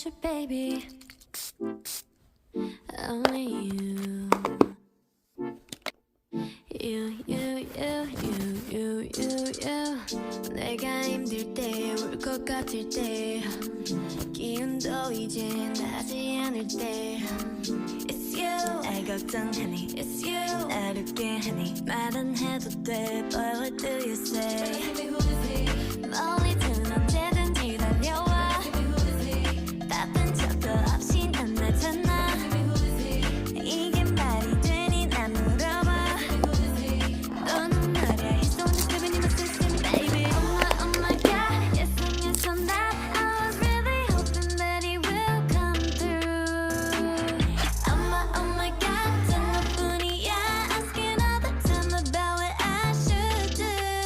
your baby. Only you. You. 내가 힘들 때, 울 것 같을 때, 기운도 이제 나지 않을 때. It's you. 날 걱정하니. It's you. 나를 깨하니. 말 안 해도 돼, but what do you say?